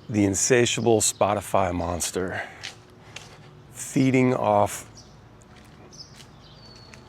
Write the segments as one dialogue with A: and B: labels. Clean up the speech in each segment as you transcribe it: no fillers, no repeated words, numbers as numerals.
A: the insatiable Spotify monster, feeding off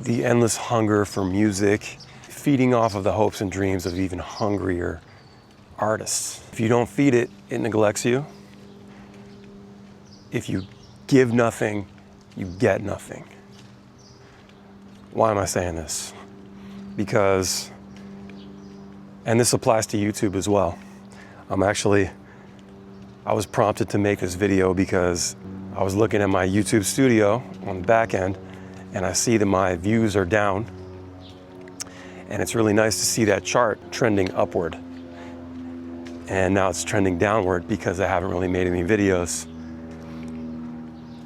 A: the endless hunger for music, feeding off of the hopes and dreams of even hungrier artists. If you don't feed it, it neglects you. If you give nothing, you get nothing. Why am I saying this? Because, and this applies to YouTube as well. I was prompted to make this video because I was looking at my YouTube studio on the back end and I see that my views are down. And it's really nice to see that chart trending upward. And now it's trending downward because I haven't really made any videos.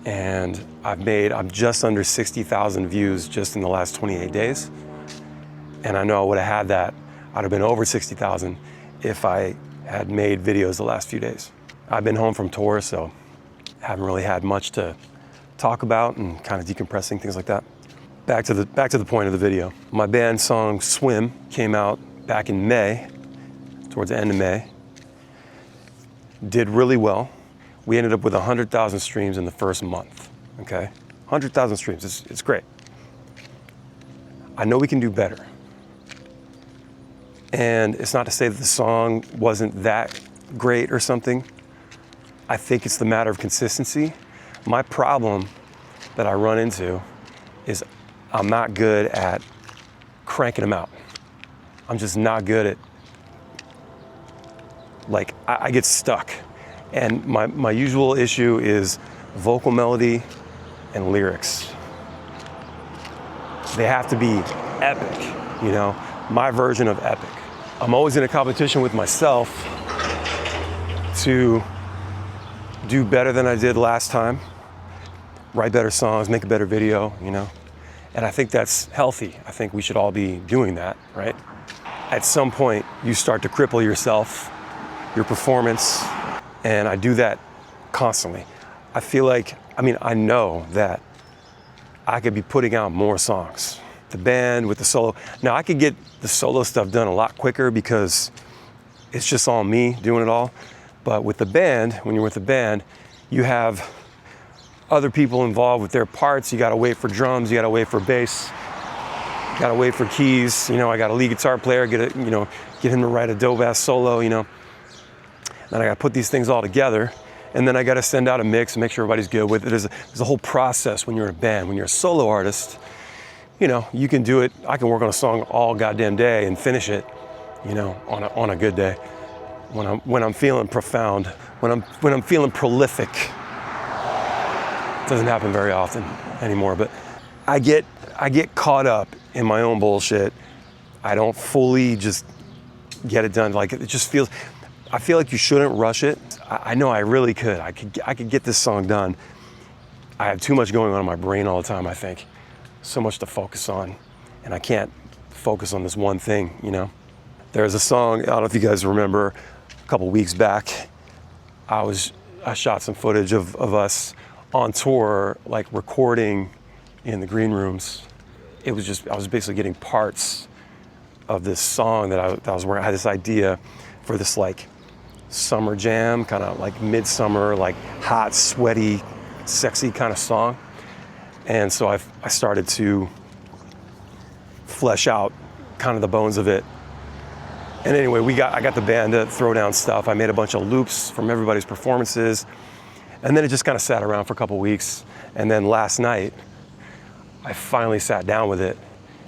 A: And I'm just under 60,000 views just in the last 28 days. And I know I would have had that, I'd have been over 60,000 if I had made videos the last few days. I've been home from tour, so haven't really had much to talk about and kind of decompressing, things like that. Back to the point of the video. My band song Swim came out back in May, towards the end of May. Did really well. We ended up with 100,000 streams in the first month, okay? 100,000 streams, it's great. I know we can do better. And it's not to say that the song wasn't that great or something. I think it's the matter of consistency. My problem that I run into is I'm not good at cranking them out. I'm just not good at, like, I get stuck. And my usual issue is vocal melody and lyrics. They have to be epic, you know, my version of epic. I'm always in a competition with myself to do better than I did last time, write better songs, make a better video, you know. And I think that's healthy. I think we should all be doing that, right? At some point, you start to cripple yourself, your performance, and I do that constantly. I feel like, I know that I could be putting out more songs. The band with the solo. Now I could get the solo stuff done a lot quicker because it's just all me doing it all. But with the band, when you're with the band, you have other people involved with their parts. You gotta wait for drums, you gotta wait for bass, you gotta wait for keys. You know, I got a lead guitar player, get him to write a dope ass solo, you know. Then I gotta put these things all together, and then I gotta send out a mix and make sure everybody's good with it. There's a whole process when you're in a band. When you're a solo artist, you know, you can do it. I can work on a song all goddamn day and finish it, you know, on a good day. When I'm feeling profound, when I'm feeling prolific. It doesn't happen very often anymore, but I get caught up in my own bullshit. I don't fully just get it done. Like, it just feels, I feel like you shouldn't rush it. I know I really could. I could get this song done. I have too much going on in my brain all the time, I think. So much to focus on, and I can't focus on this one thing, you know? There's a song, I don't know if you guys remember, a couple weeks back, I shot some footage of us on tour, like recording in the green rooms. I was basically getting parts of this song that I was working. I had this idea for this like summer jam, kind of like midsummer, like hot, sweaty, sexy kind of song. And so I started to flesh out kind of the bones of it. And anyway, I got the band to throw down stuff. I made a bunch of loops from everybody's performances. And then it just kind of sat around for a couple weeks. And then last night, I finally sat down with it.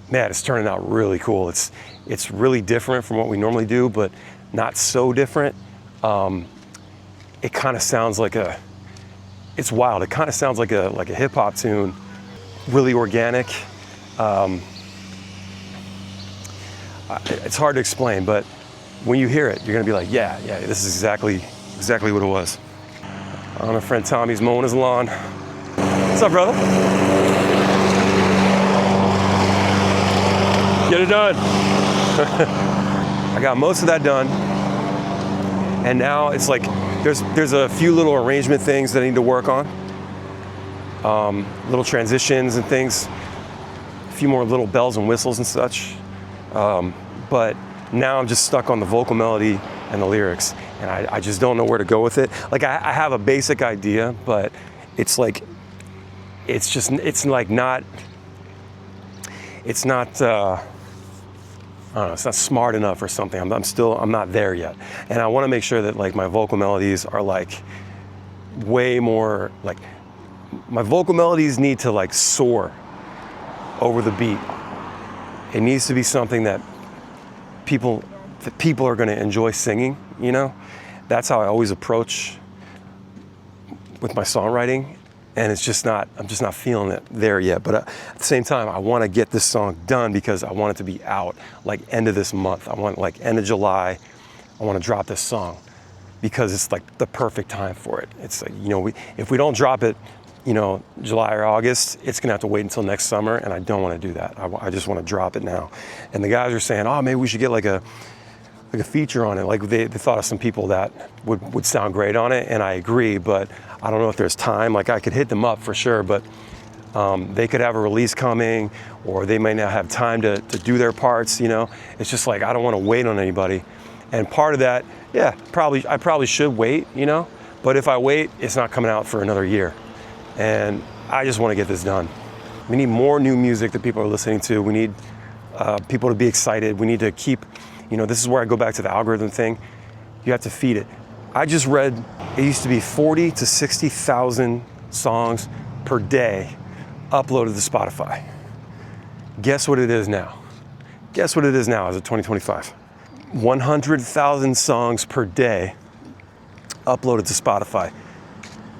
A: Man, it's turning out really cool. It's really different from what we normally do, but not so different. It kind of sounds like it's wild. It kind of sounds like a hip hop tune, really organic. It's hard to explain, but when you hear it, you're gonna be like, yeah, this is exactly what it was. My friend Tommy's mowing his lawn. What's up, brother? Get it done. I got most of that done, and now it's like there's a few little arrangement things that I need to work on, little transitions and things, a few more little bells and whistles and such. But now I'm just stuck on the vocal melody and the lyrics, and I just don't know where to go with it. Like I have a basic idea, but it's like, it's not, I don't know, it's not smart enough or something. I'm not there yet. And I want to make sure that like my vocal melodies are like way more, like my vocal melodies need to like soar over the beat. It needs to be something that people are going to enjoy singing, you know? That's how I always approach with my songwriting. And I'm just not feeling it there yet. But at the same time, I want to get this song done because I want it to be out like end of this month. I want like end of July, I want to drop this song because it's like the perfect time for it. It's like, you know, if we don't drop it, you know, July or August, it's gonna have to wait until next summer, and I don't want to do that. I just want to drop it now. And the guys are saying, oh, maybe we should get like a feature on it. Like they thought of some people that would sound great on it, and I agree, but I don't know if there's time. Like I could hit them up for sure, but they could have a release coming, or they may not have time to do their parts, you know? It's just like, I don't want to wait on anybody. And part of that, yeah, I probably should wait, you know? But if I wait, it's not coming out for another year. And I just want to get this done. We need more new music that people are listening to. We need people to be excited. We need to keep, you know, this is where I go back to the algorithm thing. You have to feed it. I just read it used to be 40 to 60,000 songs per day uploaded to Spotify. Guess what it is now? Guess what it is now as of 2025? 100,000 songs per day uploaded to Spotify.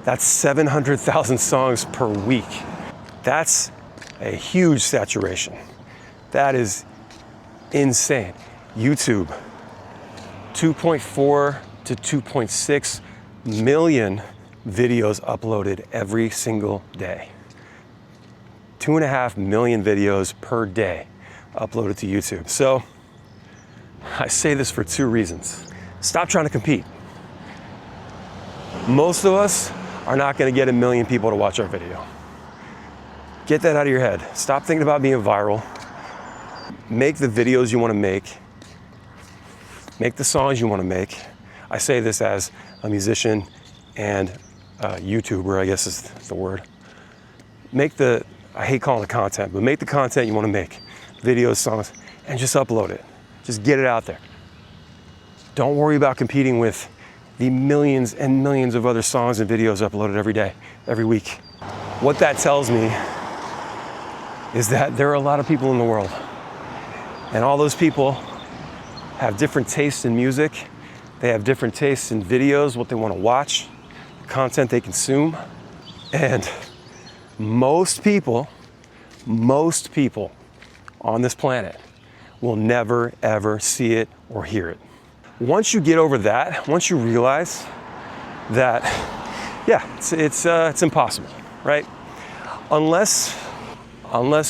A: That's 700,000 songs per week. That's a huge saturation. That is insane. YouTube, 2.4 to 2.6 million videos uploaded every single day. 2.5 million videos per day uploaded to YouTube. So I say this for two reasons. Stop trying to compete. Most of us are not going to get 1 million people to watch our video. Get that out of your head. Stop thinking about being viral. Make the videos you want to make. Make the songs you want to make. I say this as a musician and a YouTuber, I guess is the word. I hate calling it content, but make the content you want to make. Videos, songs, and just upload it. Just get it out there. Don't worry about competing with the millions and millions of other songs and videos uploaded every day, every week. What that tells me is that there are a lot of people in the world, and all those people have different tastes in music. They have different tastes in videos, what they want to watch, the content they consume. And most people on this planet will never, ever see it or hear it. Once you get over that, once you realize that, yeah, it's impossible, right? Unless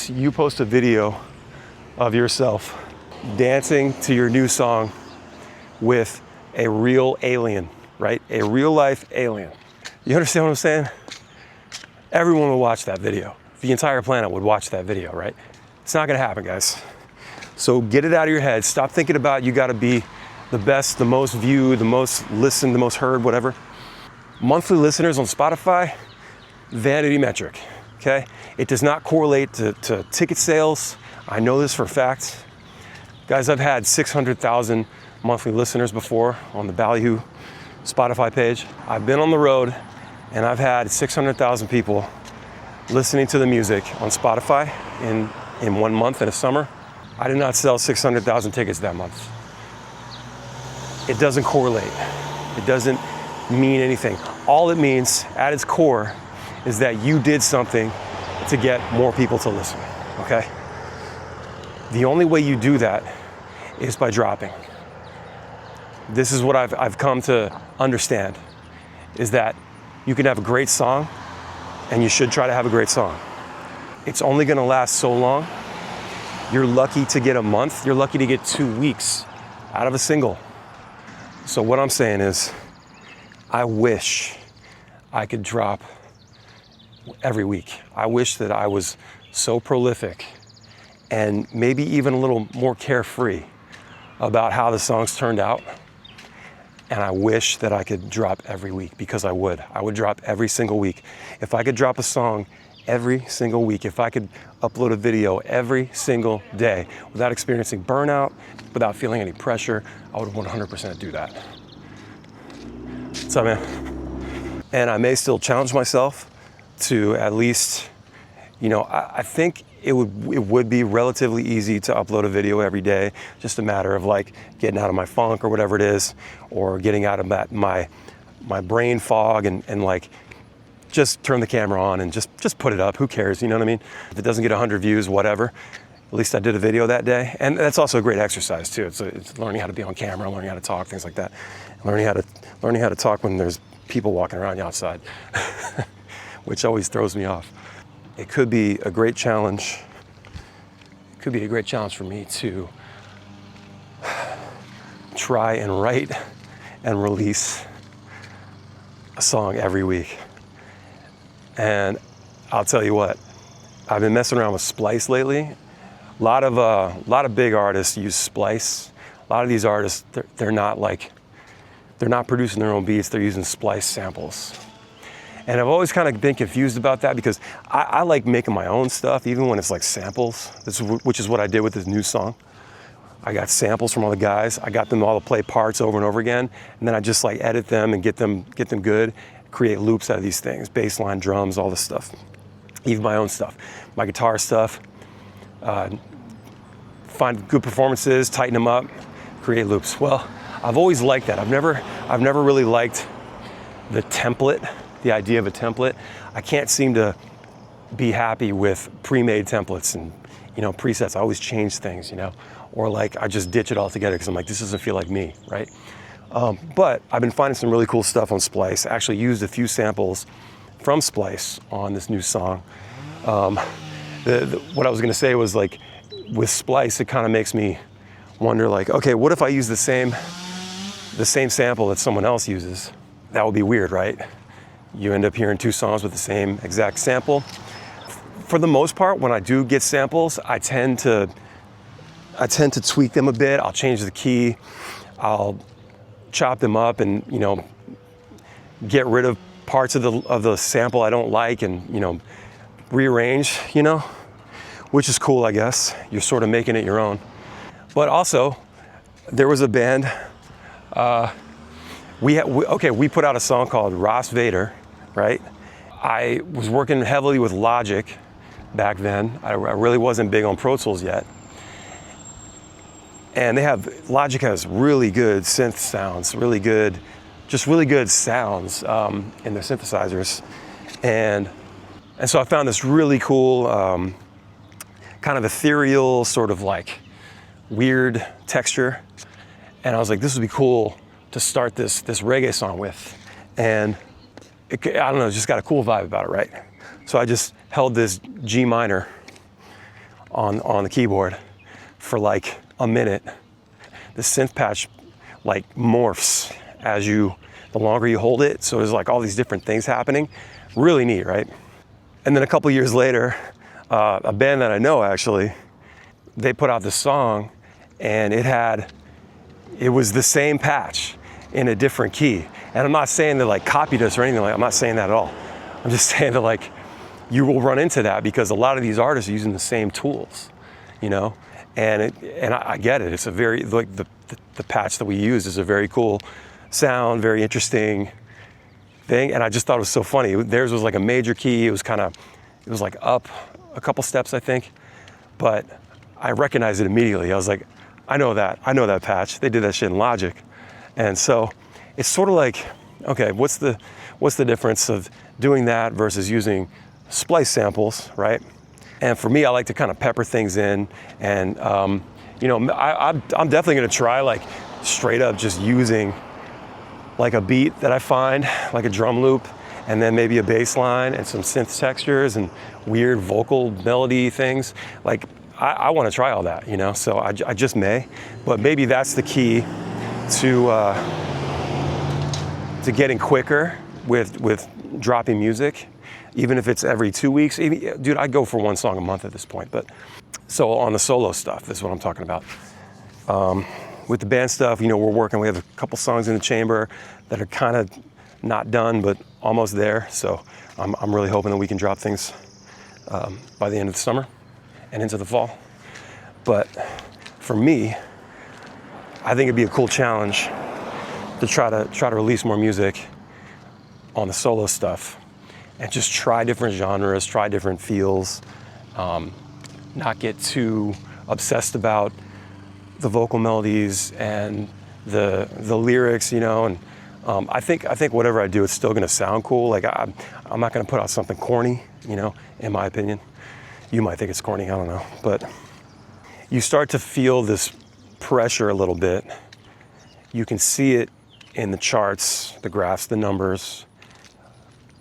A: you post a video of yourself dancing to your new song with a real alien, right? A real life alien. You understand what I'm saying? Everyone will watch that video. The entire planet would watch that video, right? It's not gonna happen, guys. So get it out of your head. Stop thinking about you gotta be the best, the most viewed, the most listened, the most heard, whatever. Monthly listeners on Spotify, vanity metric, okay? It does not correlate to ticket sales. I know this for a fact. Guys, I've had 600,000 monthly listeners before on the Ballyhoo Spotify page. I've been on the road and I've had 600,000 people listening to the music on Spotify in 1 month in a summer. I did not sell 600,000 tickets that month. It doesn't correlate. It doesn't mean anything. All it means at its core is that you did something to get more people to listen, okay? The only way you do that is by dropping. This is what I've come to understand, is that you can have a great song, and you should try to have a great song. It's only gonna last so long. You're lucky to get a month, you're lucky to get 2 weeks out of a single. So what I'm saying is, I wish I could drop every week. I wish that I was so prolific and maybe even a little more carefree about how the songs turned out. And I wish that I could drop every week, because I would drop every single week. If I could drop a song every single week, if I could upload a video every single day without experiencing burnout, without feeling any pressure, I would 100% do that. What's up, man? And I may still challenge myself to at least, I think it would be relatively easy to upload a video every day, just a matter of like getting out of my funk or whatever it is, or getting out of my brain fog and like just turn the camera on and just put it up. Who cares? You know what I mean? If it doesn't get 100 views, whatever. At least I did a video that day. And that's also a great exercise too. It's learning how to be on camera, learning how to talk, things like that. Learning how to talk when there's people walking around you outside, which always throws me off. It could be a great challenge. It could be a great challenge for me to try and write and release a song every week. And I'll tell you what, I've been messing around with Splice lately. A lot of big artists use Splice. A lot of these artists, they're not producing their own beats, they're using Splice samples. And I've always kind of been confused about that, because I like making my own stuff, even when it's like samples, which is what I did with this new song. I got samples from all the guys. I got them all to play parts over and over again. And then I just like edit them and get them good, create loops out of these things, bass line, drums, all this stuff. Even my own stuff, my guitar stuff, find good performances, tighten them up, create loops. Well, I've always liked that. I've never really liked the template. The idea of a template. I can't seem to be happy with pre-made templates and presets. I always change things, or like I just ditch it all together because I'm like, this doesn't feel like me, right? But I've been finding some really cool stuff on Splice. I actually used a few samples from Splice on this new song. What I was gonna say was like, with Splice, it kind of makes me wonder like, okay, what if I use the same sample that someone else uses? That would be weird, right? You end up hearing two songs with the same exact sample. For the most part, when I do get samples, I tend to tweak them a bit. I'll change the key. I'll chop them up and get rid of parts of the sample I don't like and rearrange, which is cool, I guess. You're sort of making it your own. But also, there was a band. We put out a song called Ross Vader, right? I was working heavily with Logic back then. I really wasn't big on Pro Tools yet. And Logic has really good synth sounds, really good sounds in their synthesizers. And so I found this really cool, kind of ethereal, sort of like weird texture. And I was like, this would be cool to start this reggae song with. And I don't know, just got a cool vibe about it, right? So I just held this G minor on the keyboard for like a minute. The synth patch like morphs the longer you hold it. So there's like all these different things happening. Really neat, right? And then a couple years later, a band that I know actually, they put out this song and it was the same patch in a different key. And I'm not saying they like copied us or anything like that. I'm not saying that at all. I'm just saying that like you will run into that because a lot of these artists are using the same tools, and I get it. It's a very, like the patch that we use is a very cool sound, very interesting thing. And I just thought it was so funny. Theirs was like a major key. It was like up a couple steps, I think. But I recognized it immediately. I was like, I know that patch. They did that shit in Logic. And so it's sort of like, okay, what's the difference of doing that versus using Splice samples, right? And for me, I like to kind of pepper things in, and I'm definitely gonna try like straight up just using like a beat that I find, like a drum loop, and then maybe a bass line and some synth textures and weird vocal melody things. Like I want to try all that, So I just may, but maybe that's the key to getting quicker with dropping music, even if it's every 2 weeks. Dude, I'd go for one song a month at this point. But so on the solo stuff, this is what I'm talking about. with the band stuff, we have a couple songs in the chamber that are kind of not done, but almost there. So I'm really hoping that we can drop things by the end of the summer and into the fall. But for me, I think it'd be a cool challenge to try to release more music on the solo stuff and just try different genres, try different feels, not get too obsessed about the vocal melodies and the lyrics, and I think whatever I do, it's still gonna sound cool. Like I'm not gonna put out something corny, in my opinion. You might think it's corny, I don't know, but you start to feel this pressure a little bit. You can see it in the charts, the graphs, the numbers.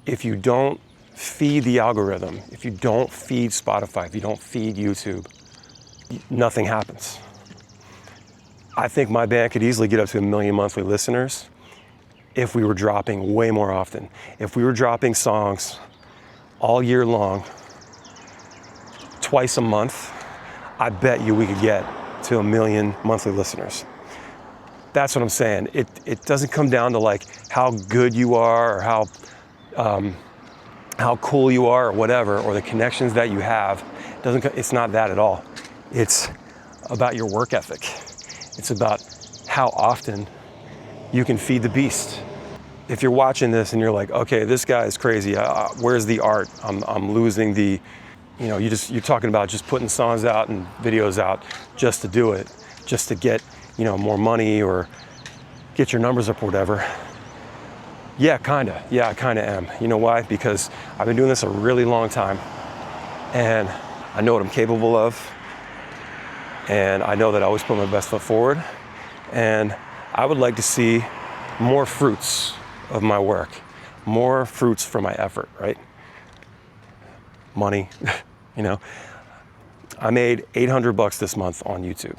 A: If you don't feed the algorithm, if you don't feed Spotify, if you don't feed YouTube, nothing happens. I think my band could easily get up to 1 million monthly listeners if we were dropping way more often. If we were dropping songs all year long, twice a month, I bet you we could get to 1 million monthly listeners. That's what I'm saying. It doesn't come down to like how good you are or how cool you are or whatever, or the connections that you have. It's not that at all. It's about your work ethic. It's about how often you can feed the beast. If you're watching this and you're like, okay, this guy is crazy. Where's the art? I'm losing the, you're talking about just putting songs out and videos out just to do it, just to get, more money or get your numbers up or whatever. Yeah, kinda. Yeah, I kinda am. You know why? Because I've been doing this a really long time and I know what I'm capable of. And I know that I always put my best foot forward. And I would like to see more fruits of my work, more fruits from my effort, right? Money, I made $800 this month on YouTube.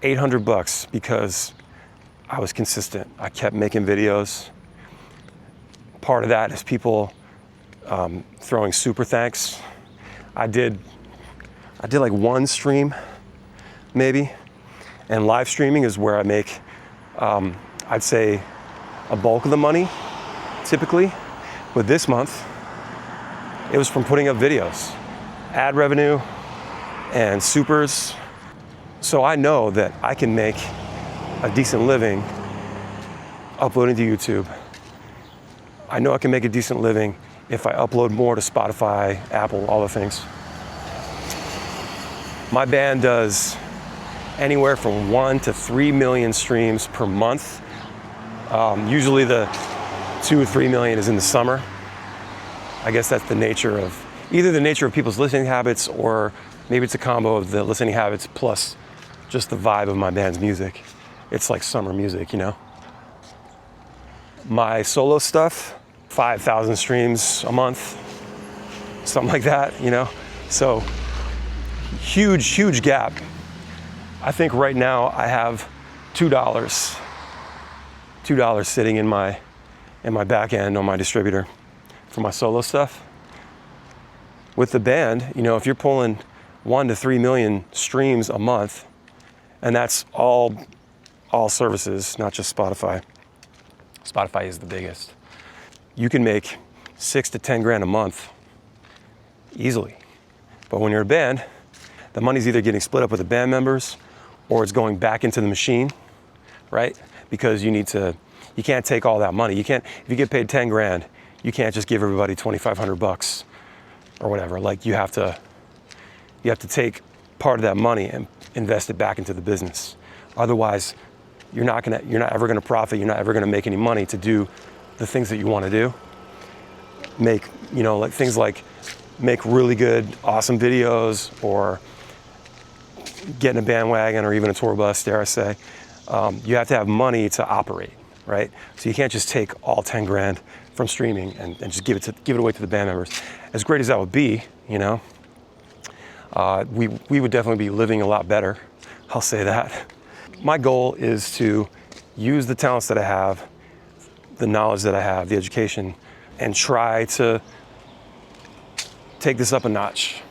A: $800 because I was consistent. I kept making videos. Part of that is people throwing super thanks. I did like one stream, maybe, and live streaming is where I make, I'd say, a bulk of the money, typically. But this month, it was from putting up videos, ad revenue, and supers. So I know that I can make a decent living uploading to YouTube. I know I can make a decent living if I upload more to Spotify, Apple, all the things. My band does anywhere from 1 to 3 million streams per month. Usually the 2 or 3 million is in the summer. I guess that's either the nature of people's listening habits, or maybe it's a combo of the listening habits plus just the vibe of my band's music. It's like summer music, My solo stuff, 5,000 streams a month, something like that, So huge gap. I think right now I have $2 sitting in my back end on my distributor for my solo stuff. With the band, if you're pulling 1 to 3 million streams a month, and that's all services, not just Spotify. Spotify is the biggest. You can make 6 to 10 grand a month easily. But when you're a band, the money's either getting split up with the band members or it's going back into the machine, right? Because you can't take all that money. If you get paid 10 grand, you can't just give everybody $2,500 or whatever. Like you have to take part of that money and invest it back into the business. Otherwise, you're not ever gonna profit. You're not ever gonna make any money to do the things that you want to do. Make things like make really good, awesome videos, or get in a bandwagon or even a tour bus, dare I say. You have to have money to operate, right? So you can't just take all 10 grand from streaming and just give it away to the band members. As great as that would be, we would definitely be living a lot better. I'll say that. My goal is to use the talents that I have, the knowledge that I have, the education, and try to take this up a notch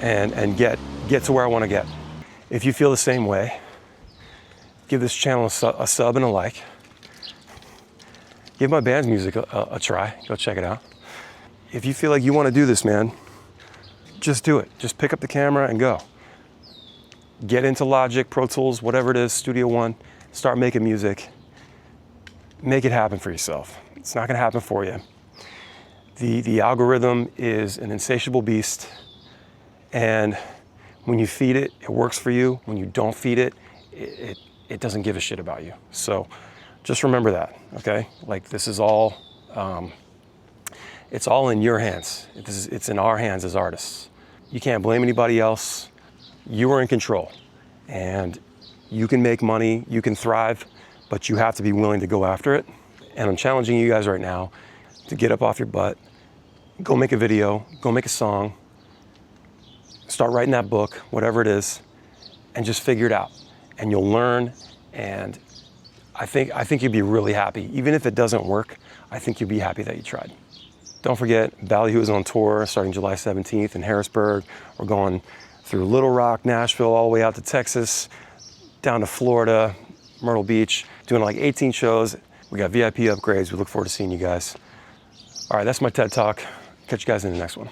A: and get to where I want to get. If you feel the same way, Give this channel a sub and a like. Give my band's music a try. Go check it out. If you feel like you want to do this, man, just do it. Just pick up the camera and go. Get into Logic, Pro Tools, whatever it is, Studio One. Start making music. Make it happen for yourself. It's not going to happen for you. The algorithm is an insatiable beast, and when you feed it, it works for you. When you don't feed it, it doesn't give a shit about you. So just remember that, okay? Like, this is all, it's all in your hands. It's in our hands as artists. You can't blame anybody else. You are in control, and you can make money, you can thrive, but you have to be willing to go after it. And I'm challenging you guys right now to get up off your butt, go make a video, go make a song, start writing that book, whatever it is, and just figure it out. And you'll learn, and I think you'll be really happy. Even if it doesn't work, I think you'll be happy that you tried. Don't forget, Ballyhoo is on tour starting July 17th in Harrisburg. We're going through Little Rock, Nashville, all the way out to Texas, down to Florida, Myrtle Beach, doing like 18 shows. We got VIP upgrades. We look forward to seeing you guys. All right, that's my TED Talk. Catch you guys in the next one.